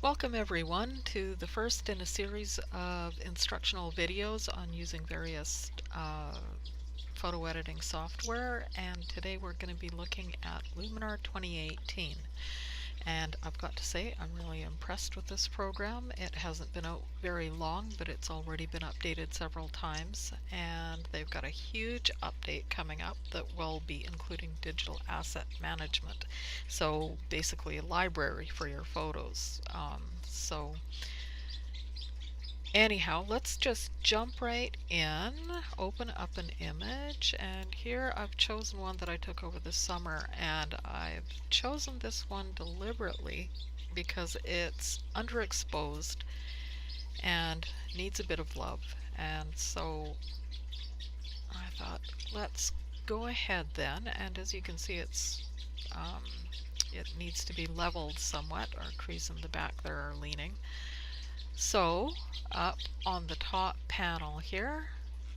Welcome everyone to the first in a series of instructional videos on using various photo editing software, and today we're going to be looking at Luminar 2018. And I've got to say, I'm really impressed with this program. It hasn't been out very long, but it's already been updated several times, and they've got a huge update coming up that will be including digital asset management. So basically a library for your photos. Anyhow, let's just jump right in, open up an image, and here I've chosen one that I took over the summer, and I've chosen this one deliberately because it's underexposed and needs a bit of love. And so I thought, let's go ahead then, and as you can see, it needs to be leveled somewhat. Our crease in the back there are leaning. So up on the top panel here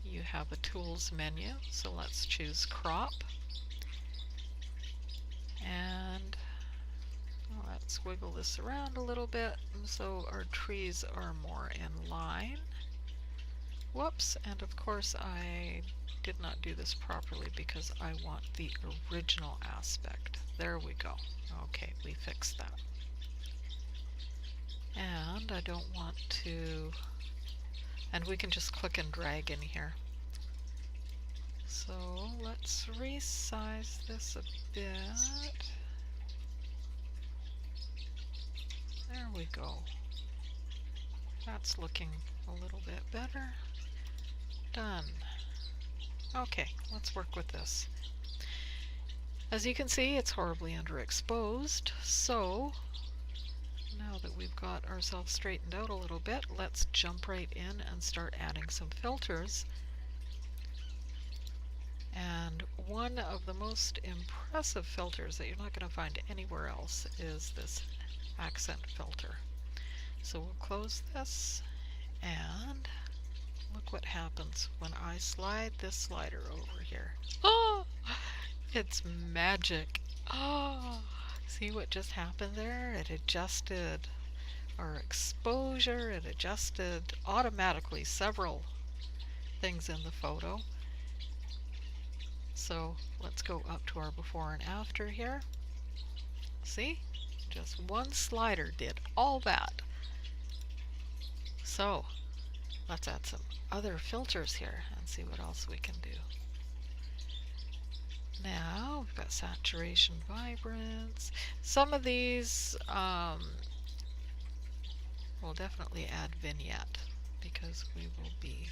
you have a tools menu, so let's choose crop, and let's wiggle this around a little bit so our trees are more in line. Whoops, and of course I did not do this properly because I want the original aspect. There we go. Okay, we fixed that. And I don't want to, and we can just click and drag in here. So let's resize this a bit. There we go. That's looking a little bit better. Done. Okay, let's work with this. As you can see, it's horribly underexposed, so now that we've got ourselves straightened out a little bit, let's jump right in and start adding some filters. And one of the most impressive filters that you're not going to find anywhere else is this accent filter. So we'll close this, and look what happens when I slide this slider over here. Oh, it's magic. Oh, see what just happened there? It adjusted our exposure, it adjusted automatically several things in the photo. So let's go up to our before and after here. See? Just one slider did all that. So let's add some other filters here and see what else we can do. Now we've got saturation, vibrance. Some of these we'll definitely add vignette because we will be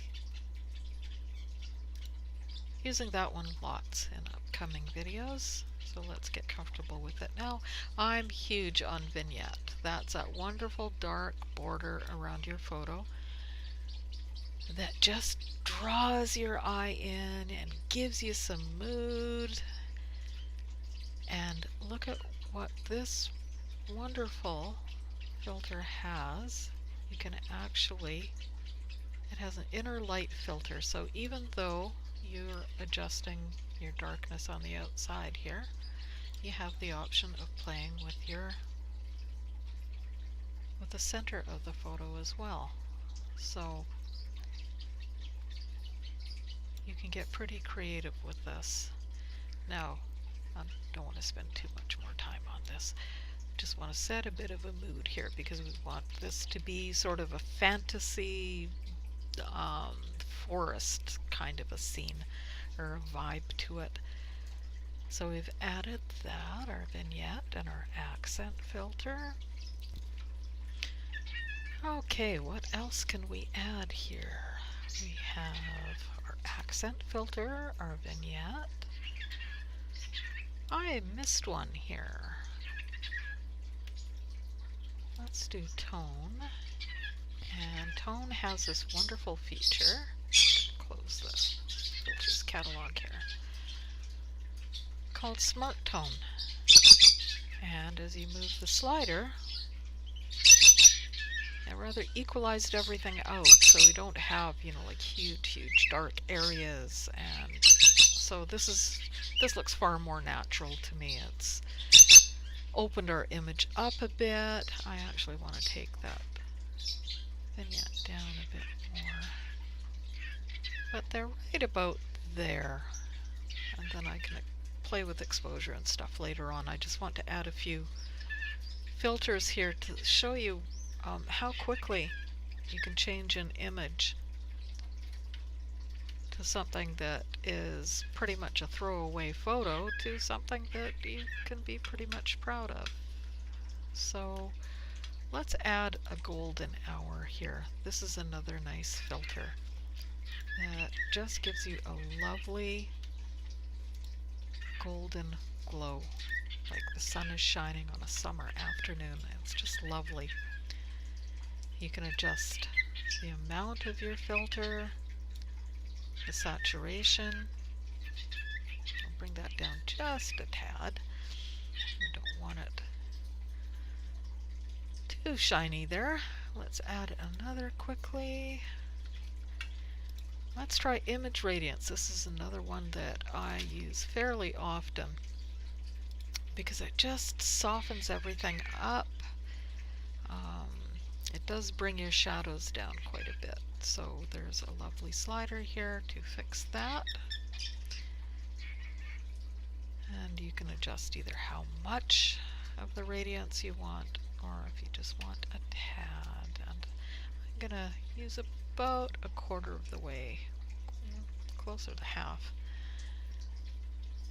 using that one lots in upcoming videos. So let's get comfortable with it now. I'm huge on vignette. That's that wonderful dark border around your photo that just draws your eye in and gives you some mood. And look at what this wonderful filter has. You can actually, it has an inner light filter, so even though you're adjusting your darkness on the outside here, you have the option of playing with the center of the photo as well. So you can get pretty creative with this. Now, I don't want to spend too much more time on this. Just want to set a bit of a mood here because we want this to be sort of a fantasy forest kind of a scene or a vibe to it. So we've added that, our vignette and our accent filter. Okay, what else can we add here? We have our accent filter, our vignette. I missed one here. Let's do tone. And tone has this wonderful feature. Close the filters catalog here. Called Smart Tone. And as you move the slider, it rather equalized everything out, so we don't have, like huge dark areas. And so this looks far more natural to me. opened our image up a bit. I actually want to take that vignette down a bit more. But they're right about there. And then I can play with exposure and stuff later on. I just want to add a few filters here to show you how quickly you can change an image to something that is pretty much a throwaway photo to something that you can be pretty much proud of. So let's add a golden hour here. This is another nice filter that just gives you a lovely golden glow, like the sun is shining on a summer afternoon. It's just lovely. You can adjust the amount of your filter, the saturation. I'll bring that down just a tad. You don't want it too shiny there. Let's add another quickly. Let's try image radiance. This is another one that I use fairly often because it just softens everything up. It does bring your shadows down quite a bit. So there's a lovely slider here to fix that. And you can adjust either how much of the radiance you want, or if you just want a tad. And I'm gonna use about a quarter of the way, closer to half,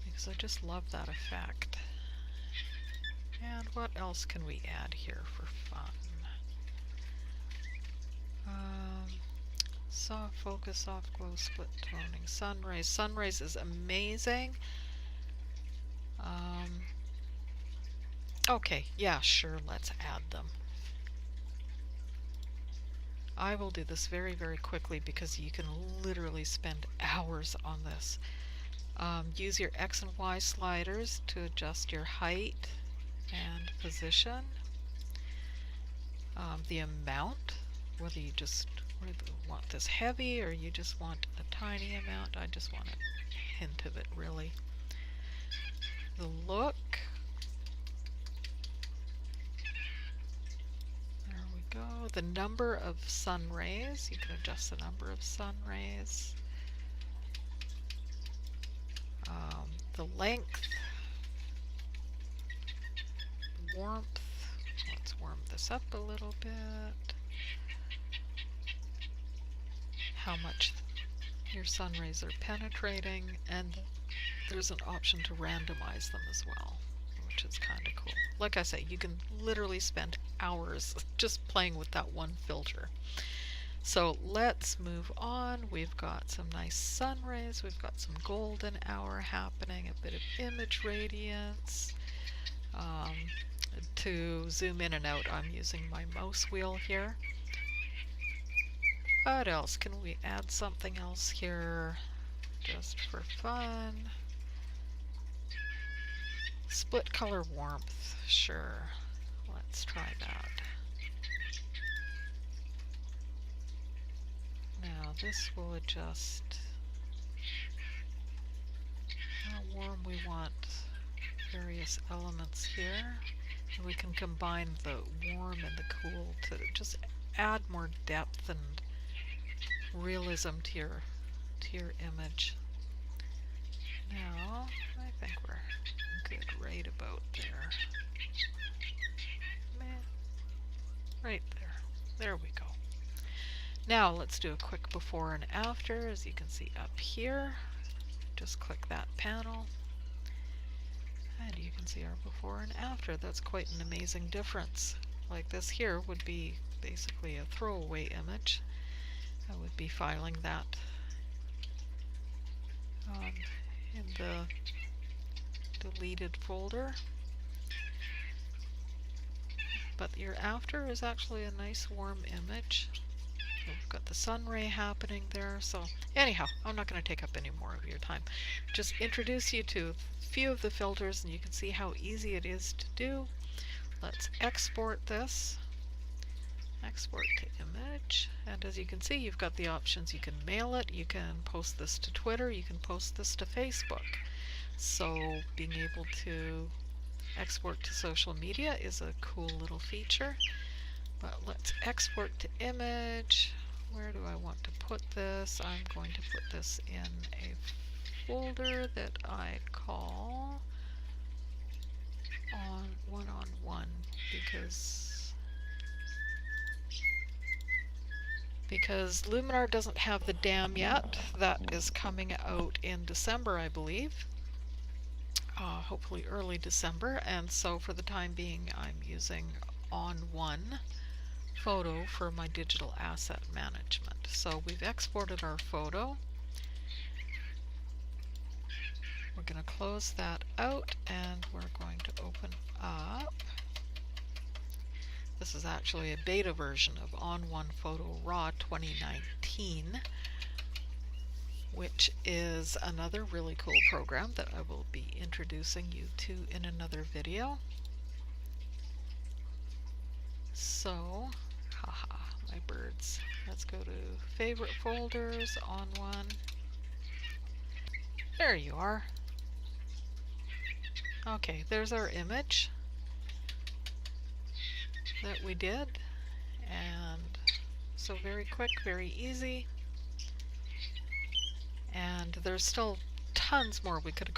because I just love that effect. And what else can we add here for fun? Soft focus, soft glow, split toning, sunrays. Sunrays is amazing. Okay, yeah, sure, let's add them. I will do this very, very quickly because you can literally spend hours on this. Use your X and Y sliders to adjust your height and position. The amount, whether you just want this heavy or you just want a tiny amount. I just want a hint of it, really. The look. There we go. The number of sun rays. You can adjust the number of sun rays. The length. Warmth. Let's warm this up a little bit. How much your sun rays are penetrating, and there's an option to randomize them as well, which is kind of cool. Like I say, you can literally spend hours just playing with that one filter. So let's move on. We've got some nice sun rays, we've got some golden hour happening, a bit of image radiance. To zoom in and out, I'm using my mouse wheel here. What else? Can we add something else here just for fun? Split color warmth. Sure. Let's try that. Now this will adjust how warm we want various elements here. And we can combine the warm and the cool to just add more depth and realism to your image. Now I think we're good right about there. Right there. There we go. Now let's do a quick before and after. As you can see up here, just click that panel and you can see our before and after. That's quite an amazing difference. Like this here would be basically a throwaway image. I would be filing that in the deleted folder. But your after is actually a nice warm image. We've got the sun ray happening there. So anyhow, I'm not going to take up any more of your time. Just introduce you to a few of the filters and you can see how easy it is to do. Let's export this. Export to image, and as you can see, you've got the options. You can mail it, you can post this to Twitter, you can post this to Facebook. So being able to Export to social media is a cool little feature, but let's export to image. Where do I want to put this? I'm going to put this in a folder that I call one-on-one because Luminar doesn't have the dam yet. That is coming out in December, I believe. Hopefully early December, and so for the time being I'm using ON1 Photo for my digital asset management. So we've exported our photo. We're going to close that out and we're going to open up. This is actually a beta version of ON1 Photo Raw 2019, which is another really cool program that I will be introducing you to in another video. So, haha, my birds. Let's go to favorite folders, ON1. There you are. Okay, there's our image that we did, and so very quick, very easy, and there's still tons more we could have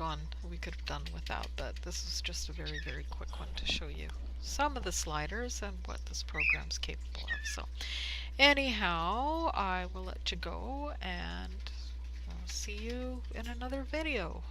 done without, but this is just a very, very quick one to show you some of the sliders and what this program's capable of. So anyhow, I will let you go, and I'll see you in another video.